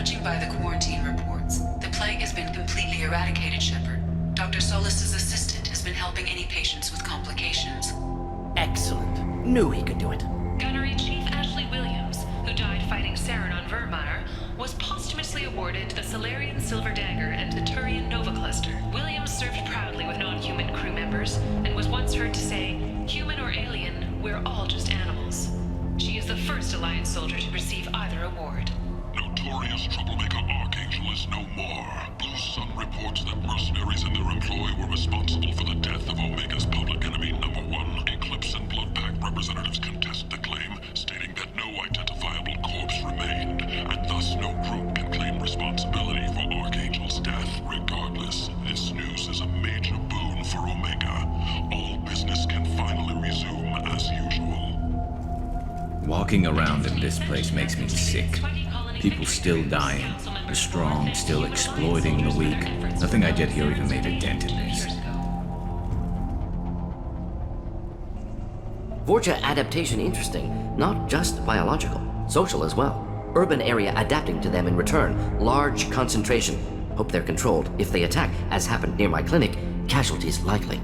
Judging by the quarantine reports, the plague has been completely eradicated, Shepard. Dr. Solis's assistant has been helping any patients with complications. Excellent. Knew he could do it. Gunnery Chief Ashley Williams, who died fighting Saren on Vermeer, was posthumously awarded the Solarian Silver Dagger and the Turian Nova Cluster. Williams served proudly with non-human crew members, and was once heard to say, "Human or alien, we're all just animals." She is the first Alliance soldier to receive either award. Notorious troublemaker Archangel is no more. Blue Sun reports that mercenaries in their employ were responsible for the death of Omega's public enemy #1. Eclipse and Blood Pact representatives contest the claim, stating that no identifiable corpse remained, and thus no group can claim responsibility for Archangel's death. Regardless, this news is a major boon for Omega. All business can finally resume as usual. Walking around in this place makes me sick. People still dying, the strong still exploiting the weak. Nothing I did here even made a dent in this. Vorcha adaptation interesting, not just biological, social as well. Urban area adapting to them in return, large concentration. Hope they're controlled. If they attack, as happened near my clinic, casualties likely.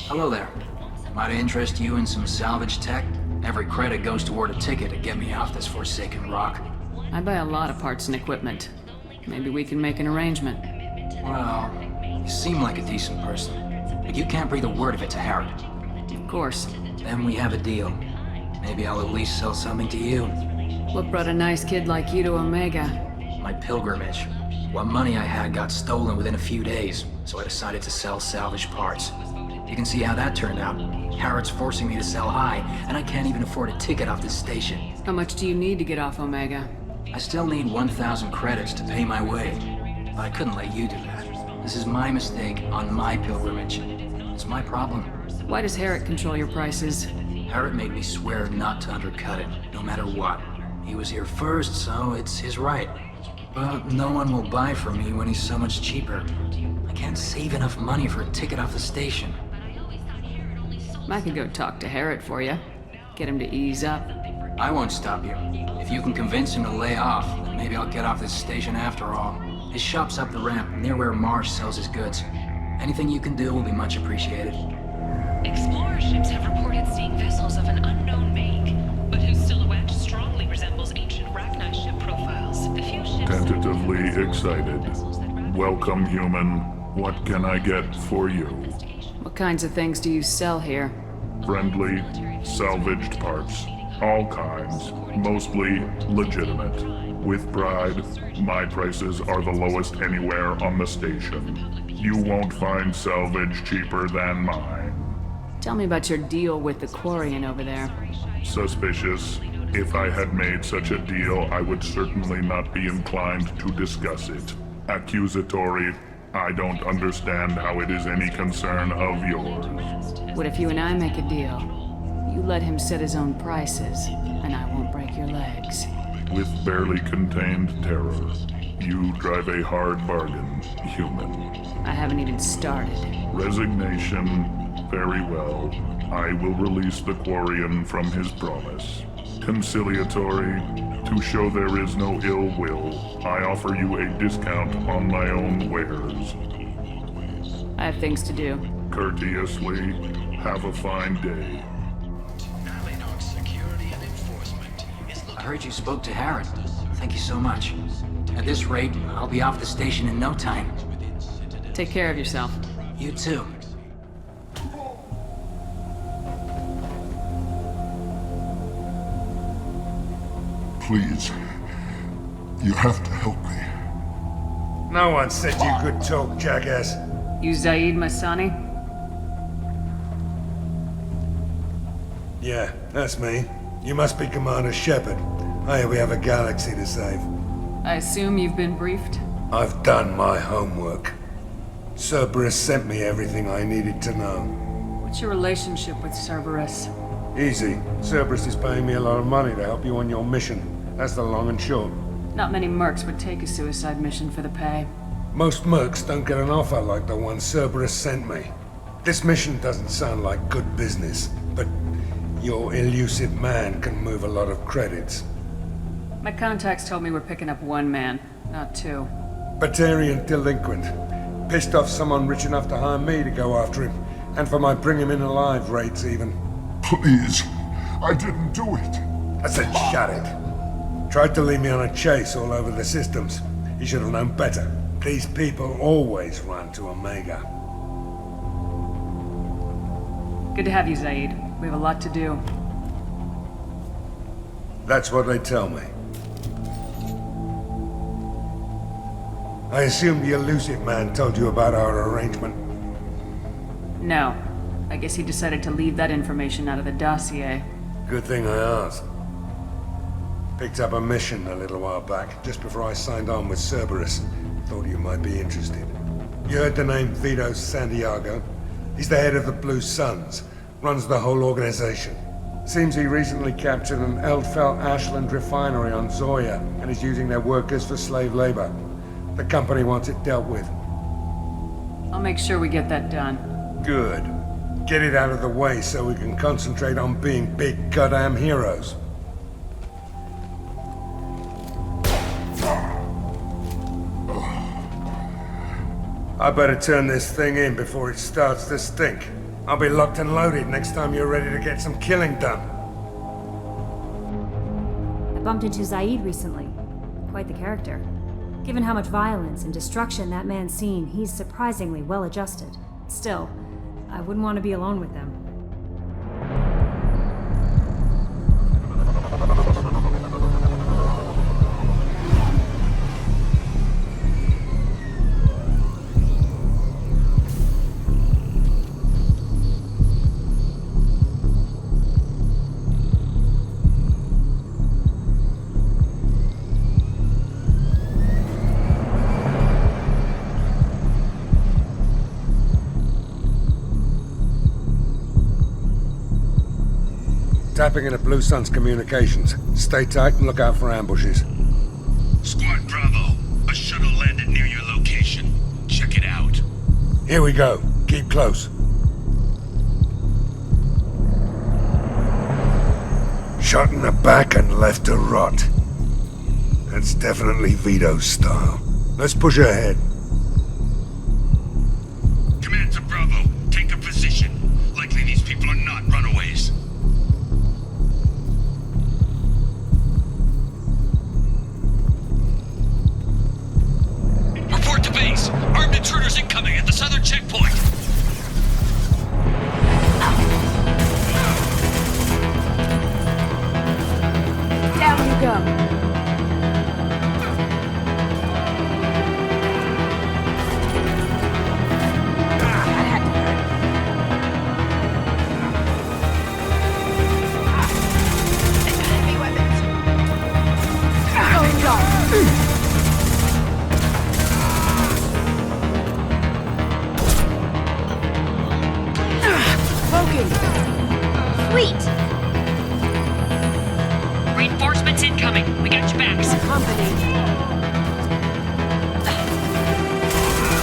Hello there. Might I interest you in some salvage tech? Every credit goes toward a ticket to get me off this forsaken rock. I buy a lot of parts and equipment. Maybe we can make an arrangement. Well, you seem like a decent person, but you can't breathe a word of it to Harrod. Of course. Then we have a deal. Maybe I'll at least sell something to you. What brought a nice kid like you to Omega? My pilgrimage. What money I had got stolen within a few days, so I decided to sell salvaged parts. You can see how that turned out. Harrod's forcing me to sell high, and I can't even afford a ticket off this station. How much do you need to get off Omega? I still need 1,000 credits to pay my way, but I couldn't let you do that. This is my mistake on my pilgrimage. It's my problem. Why does Harrod control your prices? Harrod made me swear not to undercut it, no matter what. He was here first, so it's his right. But no one will buy from me when he's so much cheaper. I can't save enough money for a ticket off the station. I could go talk to Harrod for you. Get him to ease up. I won't stop you. If you can convince him to lay off, then maybe I'll get off this station after all. His shop's up the ramp, near where Marsh sells his goods. Anything you can do will be much appreciated. Explorer ships have reported seeing vessels of an unknown make, but whose silhouette strongly resembles ancient Rachni ship profiles. The few ships... Tentatively excited. Welcome, human. What can I get for you? What kinds of things do you sell here? Friendly, salvaged parts. All kinds. Mostly legitimate. With pride, my prices are the lowest anywhere on the station. You won't find salvage cheaper than mine. Tell me about your deal with the Quarian over there. Suspicious. If I had made such a deal, I would certainly not be inclined to discuss it. Accusatory. I don't understand how it is any concern of yours. What if you and I make a deal? You let him set his own prices, and I won't break your legs. With barely contained terror, you drive a hard bargain, human. I haven't even started. Resignation. Very well. I will release the Quarian from his promise. Conciliatory. To show there is no ill will, I offer you a discount on my own wares. I have things to do. Courteously, have a fine day. I heard you spoke to Harrod. Thank you so much. At this rate, I'll be off the station in no time. Take care of yourself. You too. Please, you have to help me. No one said you could talk, jackass. You Zaeed Massani? Yeah, that's me. You must be Commander Shepard. Hey, we have a galaxy to save. I assume you've been briefed? I've done my homework. Cerberus sent me everything I needed to know. What's your relationship with Cerberus? Easy. Cerberus is paying me a lot of money to help you on your mission. That's the long and short. Not many mercs would take a suicide mission for the pay. Most mercs don't get an offer like the one Cerberus sent me. This mission doesn't sound like good business, but Your elusive man can move a lot of credits. My contacts told me we're picking up one man, not two. Batarian delinquent. Pissed off someone rich enough to hire me to go after him. And for my bring him in alive rates even. Please, I didn't do it. I said shut it. Tried to lead me on a chase all over the systems. He should have known better. These people always run to Omega. Good to have you, Zaeed. We have a lot to do. That's what they tell me. I assume the elusive man told you about our arrangement. No. I guess he decided to leave that information out of the dossier. Good thing I asked. Picked up a mission a little while back, just before I signed on with Cerberus. Thought you might be interested. You heard the name Vito Santiago? He's the head of the Blue Suns. Runs the whole organization. Seems he recently captured an Eldfell Ashland refinery on Zoya and is using their workers for slave labor. The company wants it dealt with. I'll make sure we get that done. Good. Get it out of the way so we can concentrate on being big goddamn heroes. I better turn this thing in before it starts to stink. I'll be locked and loaded next time you're ready to get some killing done. I bumped into Zaeed recently. Quite the character. Given how much violence and destruction that man's seen, he's surprisingly well adjusted. Still, I wouldn't want to be alone with him. Tapping into Blue Sun's communications. Stay tight and look out for ambushes. Squad Bravo, a shuttle landed near your location. Check it out. Here we go. Keep close. Shot in the back and left to rot. That's definitely Vito's style. Let's push ahead. Command to Bravo, take a position. Likely these people are not runaways. Report to base. Armed intruders incoming at the southern checkpoint. Down you go. Sweet! Reinforcements incoming. We got your backs. Company.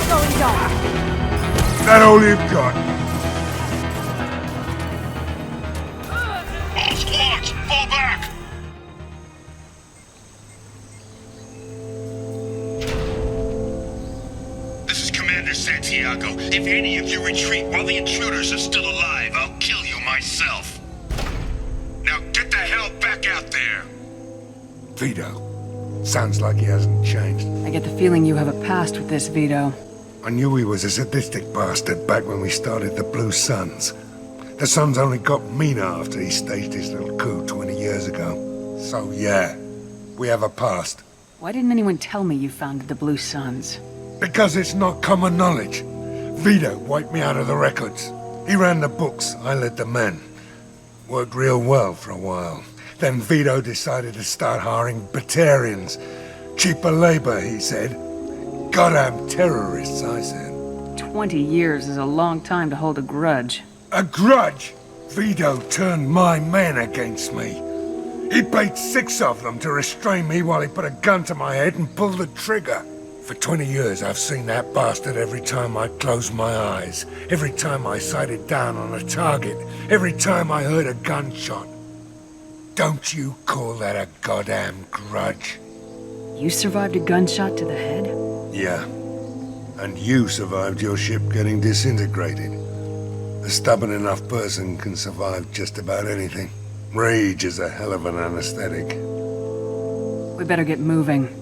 Going dark. That all you've got? All squads, fall back! This is Commander Santiago. If any of you retreat while the intruders are still alive, I'll kill you myself. Now get the hell back out there! Vito. Sounds like he hasn't changed. I get the feeling you have a past with this, Vito. I knew he was a sadistic bastard back when we started the Blue Suns. The Suns only got meaner after he staged his little coup 20 years ago. So yeah, we have a past. Why didn't anyone tell me you founded the Blue Suns? Because it's not common knowledge. Vito wiped me out of the records. He ran the books, I led the men. Worked real well for a while. Then Vito decided to start hiring Batarians. Cheaper labor, he said. Goddamn terrorists, I said. 20 years is a long time to hold a grudge. A grudge? Vito turned my men against me. He paid 6 of them to restrain me while he put a gun to my head and pulled the trigger. For 20 years, I've seen that bastard every time I closed my eyes. Every time I sighted down on a target. Every time I heard a gunshot. Don't you call that a goddamn grudge? You survived a gunshot to the head? Yeah. And you survived your ship getting disintegrated. A stubborn enough person can survive just about anything. Rage is a hell of an anesthetic. We better get moving.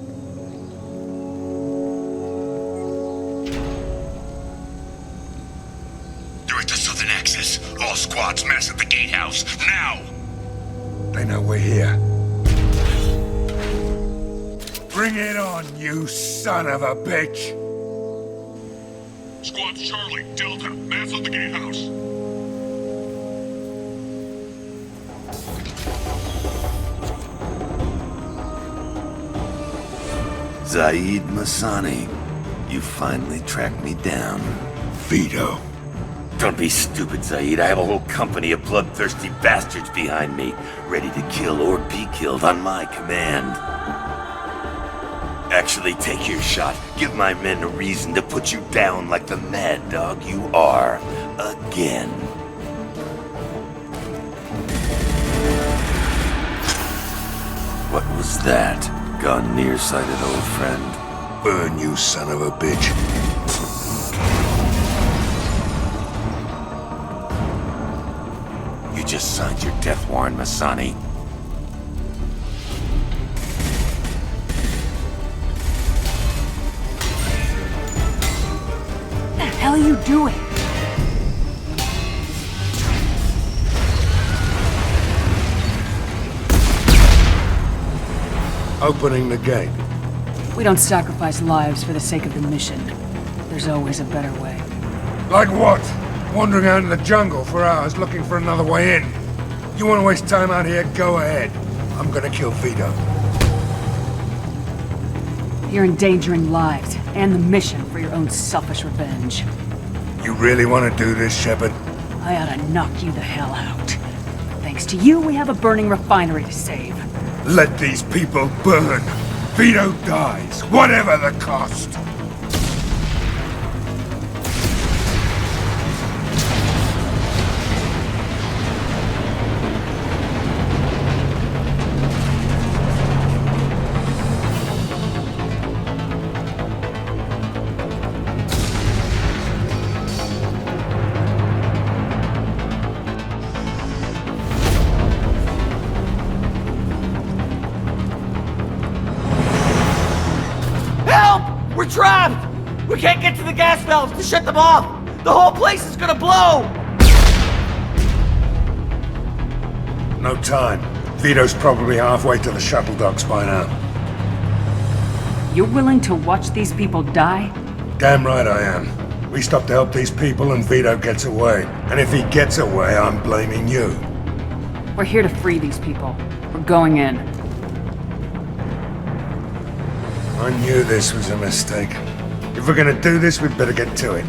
They're at the southern axis. All squads mass at the gatehouse. Now! They know we're here. Bring it on, you son of a bitch! Squads Charlie, Delta, mass at the gatehouse. Zaeed Massani, you finally tracked me down. Vito. Don't be stupid, Zaeed. I have a whole company of bloodthirsty bastards behind me, ready to kill or be killed on my command. Actually, take your shot. Give my men a reason to put you down like the mad dog you are. Again. What was that? Gone nearsighted, old friend. Burn, you son of a bitch. You just signed your death warrant, Massani. What the hell are you doing? Opening the gate. We don't sacrifice lives for the sake of the mission. There's always a better way. Like what? Wandering out in the jungle for hours looking for another way in. You want to waste time out here? Go ahead. I'm gonna kill Vito. You're endangering lives and the mission for your own selfish revenge. You really want to do this, Shepard? I ought to knock you the hell out. Thanks to you, we have a burning refinery to save. Let these people burn. Vito dies, whatever the cost. We're trapped! We can't get to the gas valves to shut them off! The whole place is gonna blow! No time. Vito's probably halfway to the shuttle docks by now. You're willing to watch these people die? Damn right I am. We stop to help these people and Vito gets away. And if he gets away, I'm blaming you. We're here to free these people. We're going in. I knew this was a mistake. If we're gonna do this, we'd better get to it.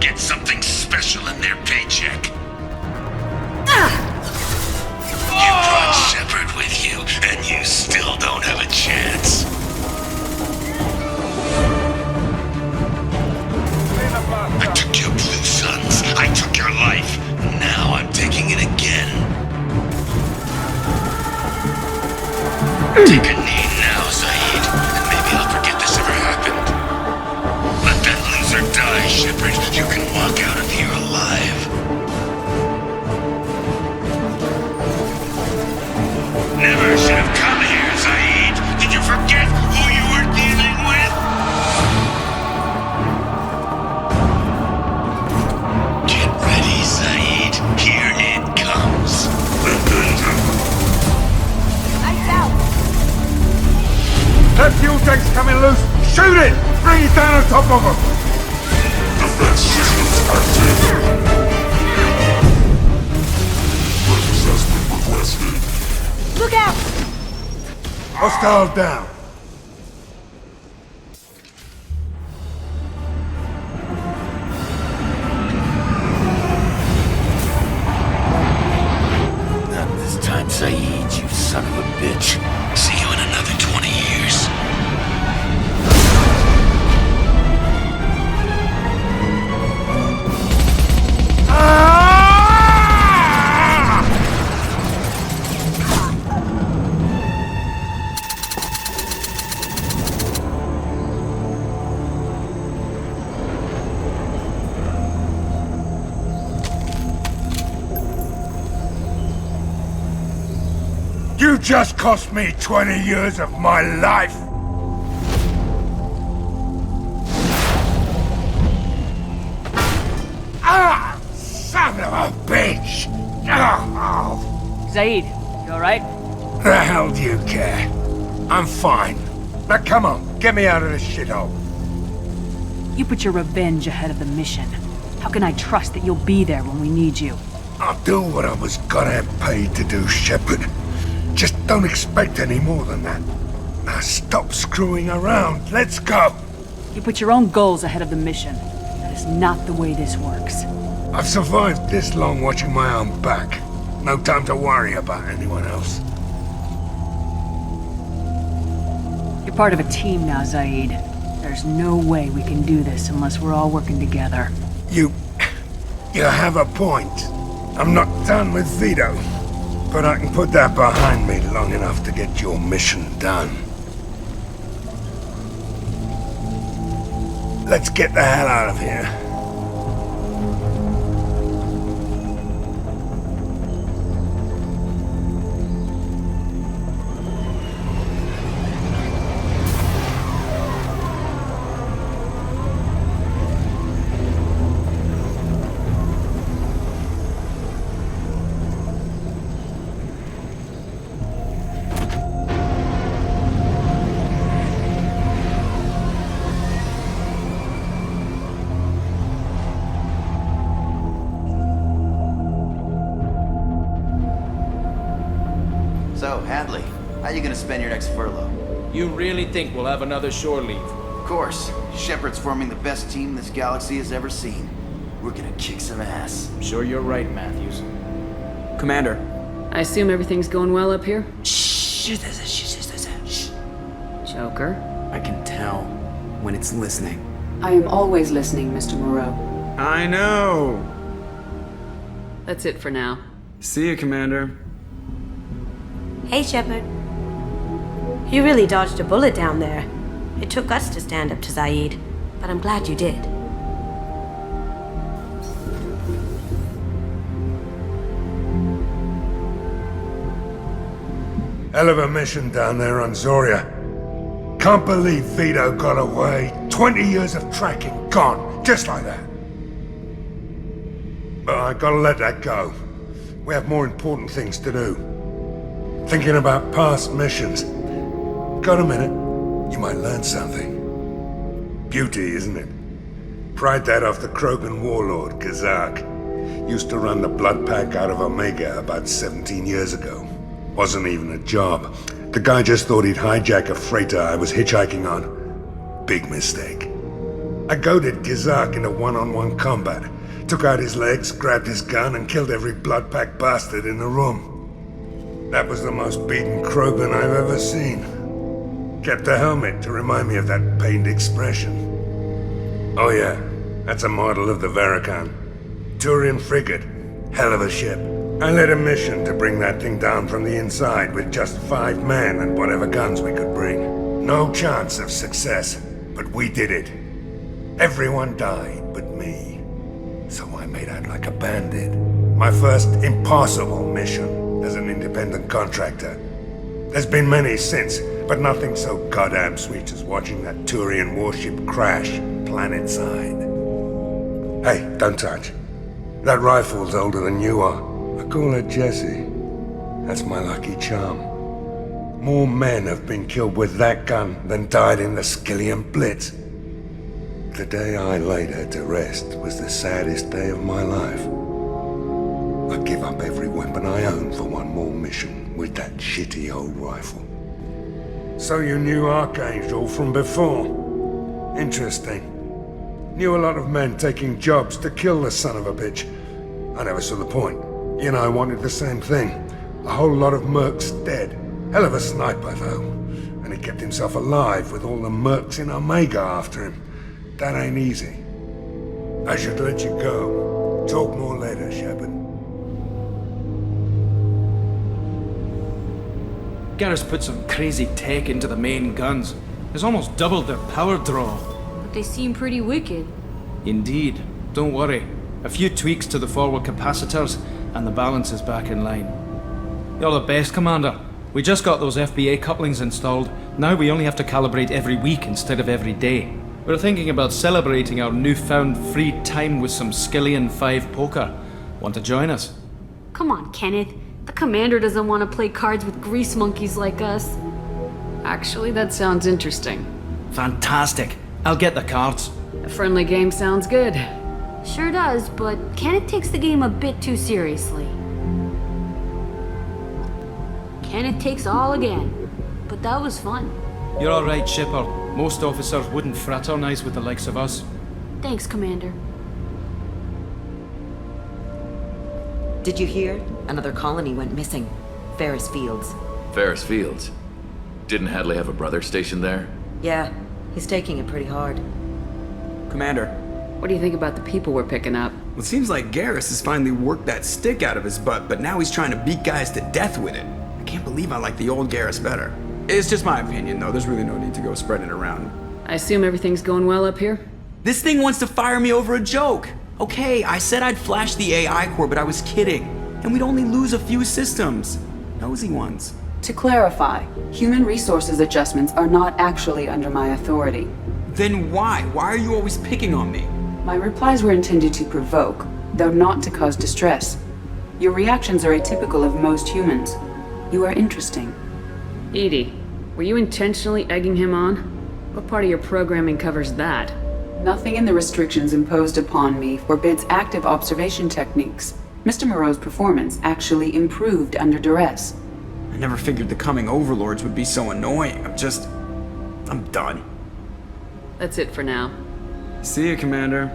get something special in their paycheck. You brought Shepard with you, and you still don't have a chance. I took your blue suns. I took your life. Now I'm taking it again. Take a knee now, Zaeed, and maybe I'll forget this ever happened. Let that loser die, Shepard. You can walk out of here alive. Never should have come here, Zaeed. Did you forget who you were dealing with? Get ready, Zaeed. Here it comes. Lights out! That fuel tank's coming loose! Shoot it! Bring it down on top of him! Defense systems active. Presence has been requested. Look out! Hostile down. Not this time, Zaeed, you son of a bitch. See you in another 20 years. You just cost me 20 years of my life! Ah! Son of a bitch! Oh, Zaeed, you alright? the hell do you care? I'm fine. Now come on, get me out of this shithole. You put your revenge ahead of the mission. How can I trust that you'll be there when we need you? I'll do what I was goddamn paid to do, Shepard. Just don't expect any more than that. Now stop screwing around. Let's go. You put your own goals ahead of the mission. That is not the way this works. I've survived this long watching my own back. No time to worry about anyone else. You're part of a team now, Zaeed. There's no way we can do this unless we're all working together. You have a point. I'm not done with Vito. But I can put that behind me long enough to get your mission done. Let's get the hell out of here. So, Hadley, how you gonna spend your next furlough? You really think we'll have another shore leave? Of course. Shepard's forming the best team this galaxy has ever seen. We're gonna kick some ass. I'm sure you're right, Matthews. Commander. I assume everything's going well up here? Shh. Joker? I can tell when it's listening. I am always listening, Mr. Moreau. I know. That's it for now. See you, Commander. Hey, Shepard. You really dodged a bullet down there. It took us to stand up to Zaeed, but I'm glad you did. Hell of a mission down there on Zoria. Can't believe Vito got away. 20 years of tracking gone, just like that. But I gotta let that go. We have more important things to do. Thinking about past missions. Got a minute? You might learn something. Beauty, isn't it? Pried that off the Krogan warlord, Kazak. Used to run the blood pack out of Omega about 17 years ago. Wasn't even a job. The guy just thought he'd hijack a freighter I was hitchhiking on. Big mistake. I goaded Gazak into one-on-one combat. Took out his legs, grabbed his gun, and killed every blood-packed bastard in the room. That was the most beaten Krogan I've ever seen. Kept a helmet to remind me of that pained expression. Oh yeah, that's a model of the Paragon. Turian frigate. Hell of a ship. I led a mission to bring that thing down from the inside with just 5 men and whatever guns we could bring. No chance of success, but we did it. Everyone died but me. So I made out like a bandit. My first impossible mission as an independent contractor. There's been many since, but nothing so goddamn sweet as watching that Turian warship crash planet-side. Hey, don't touch. That rifle's older than you are. I call her Jessie. That's my lucky charm. More men have been killed with that gun than died in the Skillian Blitz. The day I laid her to rest was the saddest day of my life. I'd give up every weapon I own for one more mission with that shitty old rifle. So you knew Archangel from before? Interesting. Knew a lot of men taking jobs to kill the son of a bitch. I never saw the point. You know, I wanted the same thing. A whole lot of mercs dead. Hell of a sniper, though. And he kept himself alive with all the mercs in Omega after him. That ain't easy. I should let you go. Talk more later, Shepard. Garrus put some crazy tech into the main guns. It's almost doubled their power draw. But they seem pretty wicked. Indeed. Don't worry. A few tweaks to the forward capacitors, and the balance is back in line. You're the best, Commander. We just got those FBA couplings installed. Now we only have to calibrate every week instead of every day. We're thinking about celebrating our newfound free time with some Skillian 5 poker. Want to join us? Come on, Kenneth. The commander doesn't want to play cards with grease monkeys like us. Actually, that sounds interesting. Fantastic. I'll get the cards. A friendly game sounds good. Sure does, but Kenneth takes the game a bit too seriously. Kenneth takes all again. But that was fun. You're alright, Shepard. Most officers wouldn't fraternize with the likes of us. Thanks, Commander. Did you hear? Another colony went missing. Ferris Fields. Ferris Fields? Didn't Hadley have a brother stationed there? Yeah, he's taking it pretty hard. Commander. What do you think about the people we're picking up? Well, it seems like Garrus has finally worked that stick out of his butt, but now he's trying to beat guys to death with it. I can't believe I like the old Garrus better. It's just my opinion, though. There's really no need to go spreading it around. I assume everything's going well up here? This thing wants to fire me over a joke. Okay, I said I'd flash the AI core, but I was kidding. And we'd only lose a few systems. Nosy ones. To clarify, human resources adjustments are not actually under my authority. Then why? Why are you always picking on me? My replies were intended to provoke, though not to cause distress. Your reactions are atypical of most humans. You are interesting. Edie, were you intentionally egging him on? What part of your programming covers that? Nothing in the restrictions imposed upon me forbids active observation techniques. Mr. Moreau's performance actually improved under duress. I never figured the coming overlords would be so annoying. I'm done. That's it for now. See you, Commander.